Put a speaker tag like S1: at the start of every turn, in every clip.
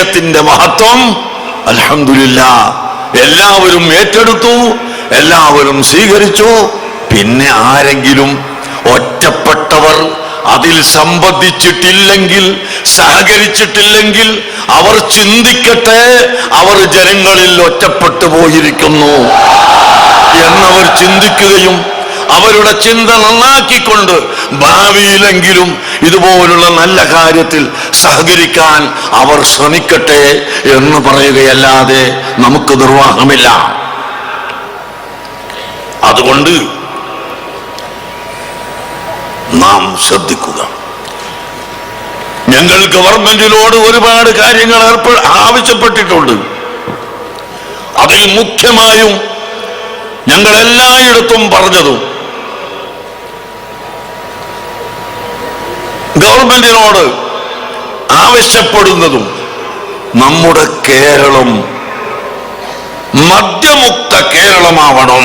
S1: ത്തിന്റെ മഹത്വം അൽഹംദുലില്ലാഹ് എല്ലാവരും ഏറ്റെടുത്തു, എല്ലാവരും സ്വീകരിച്ചു. പിന്നെ ആരെങ്കിലും ഒറ്റപ്പെട്ടവർ അതിൽ സംബന്ധിച്ചിട്ടില്ലെങ്കിൽ, സഹകരിച്ചിട്ടില്ലെങ്കിൽ അവർ ചിന്തിക്കട്ടെ, അവർ ജനങ്ങളിൽ ഒറ്റപ്പെട്ടു പോയിരിക്കുന്നു എന്നവർ ചിന്തിക്കുകയും അവരുടെ ചിന്ത നന്നാക്കിക്കൊണ്ട് ഭാവിയിലെങ്കിലും ഇതുപോലുള്ള നല്ല കാര്യത്തിൽ സഹകരിക്കാൻ അവർ ശ്രമിക്കട്ടെ എന്ന് പറയുകയല്ലാതെ നമുക്ക് നിർവാഹമില്ല. അതുകൊണ്ട് നാം ശ്രദ്ധിക്കുക. ഞങ്ങൾ ഗവൺമെന്റിനോട് ഒരുപാട് കാര്യങ്ങൾ ആവശ്യപ്പെട്ടിട്ടുണ്ട്. അതിൽ മുഖ്യമായും ഞങ്ങൾ എല്ലായിടത്തും പറഞ്ഞതും ഗവൺമെന്റിനോട് ആവശ്യപ്പെടുന്നതും നമ്മുടെ കേരളം മദ്യമുക്ത കേരളമാവണം,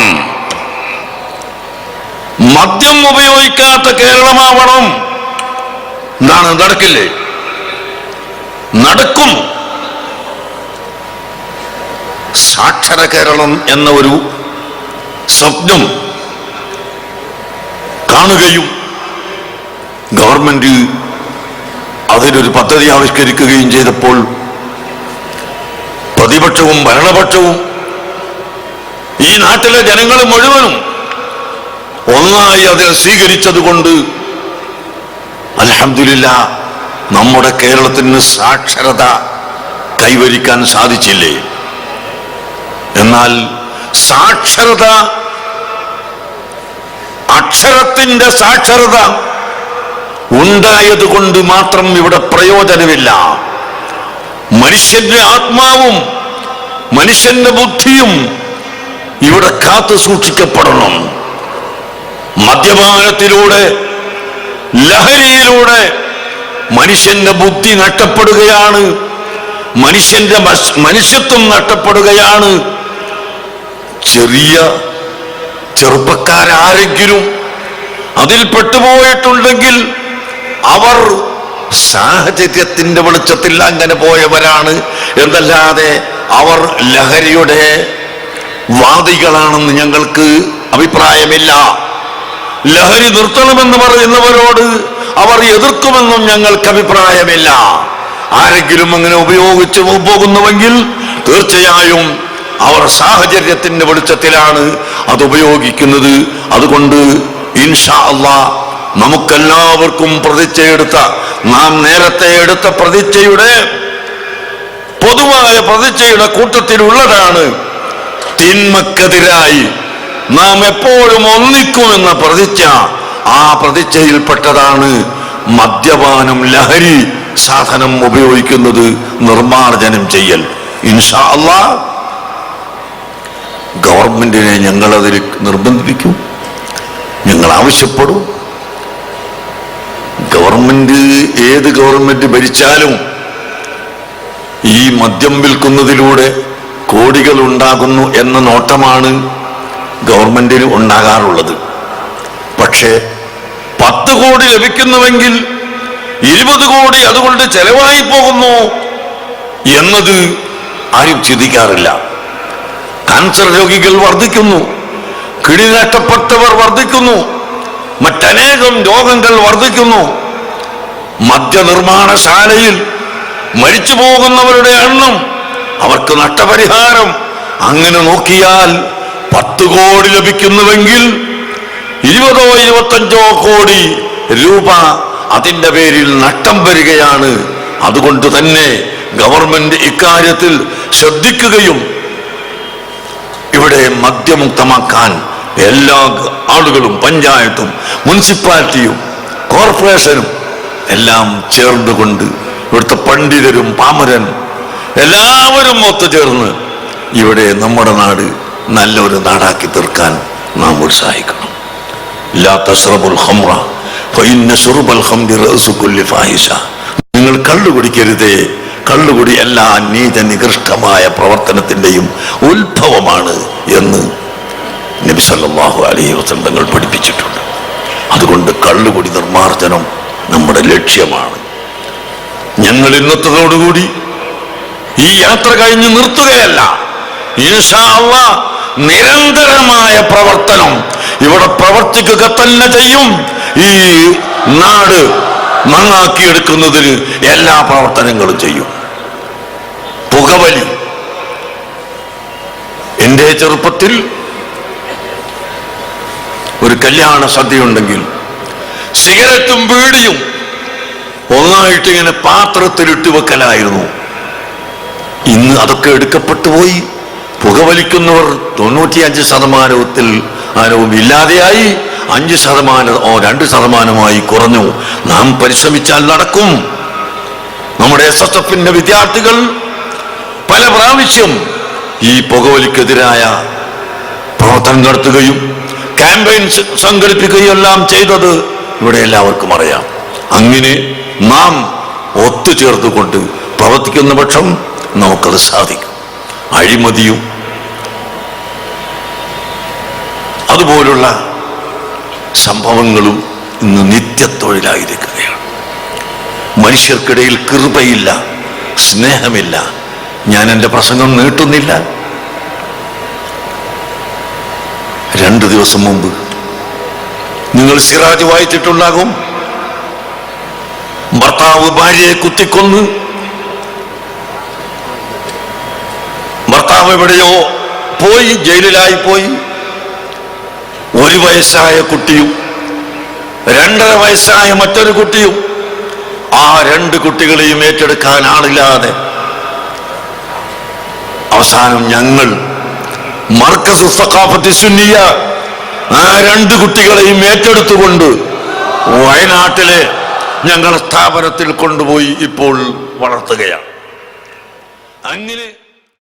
S1: മദ്യം ഉപയോഗിക്കാത്ത കേരളമാവണം. എന്താണ് നടക്കില്ലേ? നടക്കും. സാക്ഷര കേരളം എന്ന ഒരു സ്വപ്നം കാണുകയും ഗവൺമെന്റ് അതിനൊരു പദ്ധതി ആവിഷ്കരിക്കുകയും ചെയ്തപ്പോൾ പ്രതിപക്ഷവും ഭരണപക്ഷവും ഈ നാട്ടിലെ ജനങ്ങൾ മുഴുവനും ഒന്നായി അതിനെ സ്വീകരിച്ചതുകൊണ്ട് അൽഹംദുലില്ലാഹ് നമ്മുടെ കേരളത്തിന് സാക്ഷരത കൈവരിക്കാൻ സാധിച്ചില്ലേ? എന്നാൽ സാക്ഷരത, അക്ഷരത്തിന്റെ സാക്ഷരത ഉണ്ടായത് കൊണ്ട് മാത്രം ഇവിടെ പ്രയോജനമില്ല. മനുഷ്യന്റെ ആത്മാവും മനുഷ്യന്റെ ബുദ്ധിയും ഇവിടെ കാത്തു സൂക്ഷിക്കപ്പെടണം. മദ്യപാനത്തിലൂടെ, ലഹരിയിലൂടെ മനുഷ്യന്റെ ബുദ്ധി നഷ്ടപ്പെടുകയാണ്, മനുഷ്യന്റെ മനുഷ്യത്വം നഷ്ടപ്പെടുകയാണ്. ചെറുപ്പക്കാരെങ്കിലും അതിൽ പെട്ടുപോയിട്ടുണ്ടെങ്കിൽ അവർ സാഹചര്യത്തിന്റെ വെളിച്ചത്തിൽ അങ്ങനെ പോയവരാണ് എന്നല്ലാതെ അവർ ലഹരിയുടെ വാദികളാണെന്ന് ഞങ്ങൾക്ക് അഭിപ്രായമില്ല. ലഹരി നിർത്തണമെന്ന് പറയുന്നവരോട് അവർ എതിർക്കുമെന്നും ഞങ്ങൾക്ക് അഭിപ്രായമില്ല. ആരെങ്കിലും അങ്ങനെ ഉപയോഗിച്ച് പോകുന്നുവെങ്കിൽ തീർച്ചയായും അവർ സാഹചര്യത്തിന്റെ വെളിച്ചത്തിലാണ് അത് ഉപയോഗിക്കുന്നത്. അതുകൊണ്ട് ഇൻഷാ അല്ലാഹ് നമുക്കെല്ലാവർക്കും പ്രതിജ്ഞയെടുത്ത, നാം നേരത്തെ എടുത്ത പ്രതിജ്ഞയുടെ, പൊതുവായ പ്രതിജ്ഞയുടെ കൂട്ടത്തിലുള്ളതാണ് തിന്മക്കെതിരായി നാം എപ്പോഴും ഒന്നിക്കുമെന്ന പ്രതിജ്ഞ. ആ പ്രതിജ്ഞയിൽപ്പെട്ടതാണ് മദ്യപാനം, ലഹരി സാധനം ഉപയോഗിക്കുന്നത് നിർമ്മാർജ്ജനം ചെയ്യൽ. ഇൻഷാ അല്ലാഹ് ഗവൺമെന്റിനെ ഞങ്ങൾ അതിൽ നിർബന്ധിപ്പിക്കും, ഞങ്ങൾ ആവശ്യപ്പെടും. ഗവൺമെന്റ്, ഏത് ഗവൺമെന്റ് ഭരിച്ചാലും ഈ മദ്യം വിൽക്കുന്നതിലൂടെ കോടികൾ ഉണ്ടാകുന്നു എന്ന നോട്ടമാണ് ഗവൺമെന്റിന് ഉണ്ടാകാറുള്ളത്. പക്ഷേ 10 കോടി ലഭിക്കുന്നുവെങ്കിൽ 20 കോടി അതുകൊണ്ട് ചെലവായി പോകുന്നു എന്നത് ആരും ചിന്തിക്കാറില്ല. കാൻസർ രോഗികൾ വർദ്ധിക്കുന്നു, കിഡ്നി നഷ്ടപ്പെട്ടവർ വർദ്ധിക്കുന്നു, മറ്റനേകം രോഗങ്ങൾ വർദ്ധിക്കുന്നു. മദ്യനിർമ്മാണശാലയിൽ മരിച്ചു പോകുന്നവരുടെ എണ്ണം, അവർക്ക് നഷ്ടപരിഹാരം, അങ്ങനെ നോക്കിയാൽ 10 കോടി ലഭിക്കുന്നുവെങ്കിൽ 20-25 കോടി രൂപ അതിന്റെ പേരിൽ നഷ്ടം വരികയാണ്. അതുകൊണ്ട് തന്നെ ഗവൺമെന്റ് ഇക്കാര്യത്തിൽ ശ്രദ്ധിക്കുകയും ഇവിടെ മദ്യമുക്തമാക്കാൻ എല്ലാ ആളുകളും, പഞ്ചായത്തും മുനിസിപ്പാലിറ്റിയും കോർപ്പറേഷനും എല്ലാം ചേർന്നുകൊണ്ട്, ഇവിടുത്തെ പണ്ഡിതരും പാമരനും എല്ലാവരും ഒത്തുചേർന്ന് ഇവിടെ നമ്മുടെ നാട് നല്ലൊരു നാടാക്കി തീർക്കാൻ നാം ഉത്സാഹിക്കണം. ലാ തശ്റബുൽ ഖംറ ഫഇന്ന ശുർബൽ ഖംറി റഅസു കുല്ലി ഫാഹിഷ. നിങ്ങൾ കള്ളു കുടിക്കരുതേ, കള്ളുകുടി എല്ലാ നീച നികൃഷ്ടമായ പ്രവർത്തനത്തിന്റെയും ഉത്ഭവമാണ് എന്ന് നബി സല്ലല്ലാഹു അലൈഹി വസല്ലം തങ്ങൾ പഠിപ്പിച്ചിട്ടുണ്ട്. അതുകൊണ്ട് കള്ളുകുടി നിർമ്മാർജ്ജനം നമ്മുടെ ലക്ഷ്യമാണ്. ഞങ്ങൾ ഇന്നത്തോടുകൂടി ഈ യാത്ര കഴിഞ്ഞ് നിർത്തുകയല്ല. ഇൻഷാ അല്ലാഹ് നിരന്തരമായ പ്രവർത്തനം ഇവിടെ പ്രവർത്തിക്കുക തന്നെ ചെയ്യും. ഈ നാട് നന്നാക്കിയെടുക്കുന്നതിന് എല്ലാ പ്രവർത്തനങ്ങളും ചെയ്യും. പുകവലി, എൻ്റെ ചെറുപ്പത്തിൽ ഒരു കല്യാണ സദ്യയുണ്ടെങ്കിൽ സിഗരറ്റും ബീഡിയും ഒന്നായിട്ട് ഇങ്ങനെ പാത്രത്തിലിട്ട് വെക്കലായിരുന്നു. ഇന്ന് അതൊക്കെ എടുക്കപ്പെട്ടു പോയി. പുകവലിക്കുന്നവർ 95% ഇല്ലാതെയായി. 5% കുറഞ്ഞു. നാം പരിശ്രമിച്ചാൽ നടക്കും. നമ്മുടെ SSF-ന്റെ വിദ്യാർത്ഥികൾ പല പ്രാവശ്യം ഈ പുകവലിക്കെതിരായ പ്രവർത്തനം നടത്തുകയും ക്യാമ്പയിൻ സംഘടിപ്പിക്കുകയും എല്ലാം ചെയ്തത് ഇവിടെ എല്ലാവർക്കും അറിയാം. അങ്ങനെ നാം ഒത്തുചേർത്തുകൊണ്ട് പ്രവർത്തിക്കുന്ന പക്ഷം നമുക്കത് സാധിക്കും. അഴിമതിയും അതുപോലുള്ള സംഭവങ്ങളും ഇന്ന് നിത്യത്തൊഴിലായിരിക്കുകയാണ്. മനുഷ്യർക്കിടയിൽ കൃപയില്ല, സ്നേഹമില്ല. ഞാൻ എൻ്റെ പ്രസംഗം നീട്ടുന്നില്ല. 2 ദിവസം മുമ്പ് നിങ്ങൾ സിറാജ് വായിച്ചിട്ടുണ്ടാകും. ഭർത്താവ് ഭാര്യയെ കുത്തിക്കൊന്ന്, ഭർത്താവ് എവിടെയോ പോയി, ജയിലിലായി പോയി. 1 വയസ്സായ കുട്ടിയും 2.5 വയസ്സായ മറ്റൊരു കുട്ടിയും. ആ 2 കുട്ടികളെയും ഏറ്റെടുക്കാൻ ആളില്ലാതെ അവസാനം ഞങ്ങൾ മർക്കസ് സഖാഫത്തി സുന്നിയ ആ 2 കുട്ടികളെയും ഏറ്റെടുത്തുകൊണ്ട് വയനാട്ടിലെ ഞങ്ങളുടെ സ്ഥാപനത്തിൽ കൊണ്ടുപോയി ഇപ്പോൾ വളർത്തുകയാണ്. അങ്ങനെ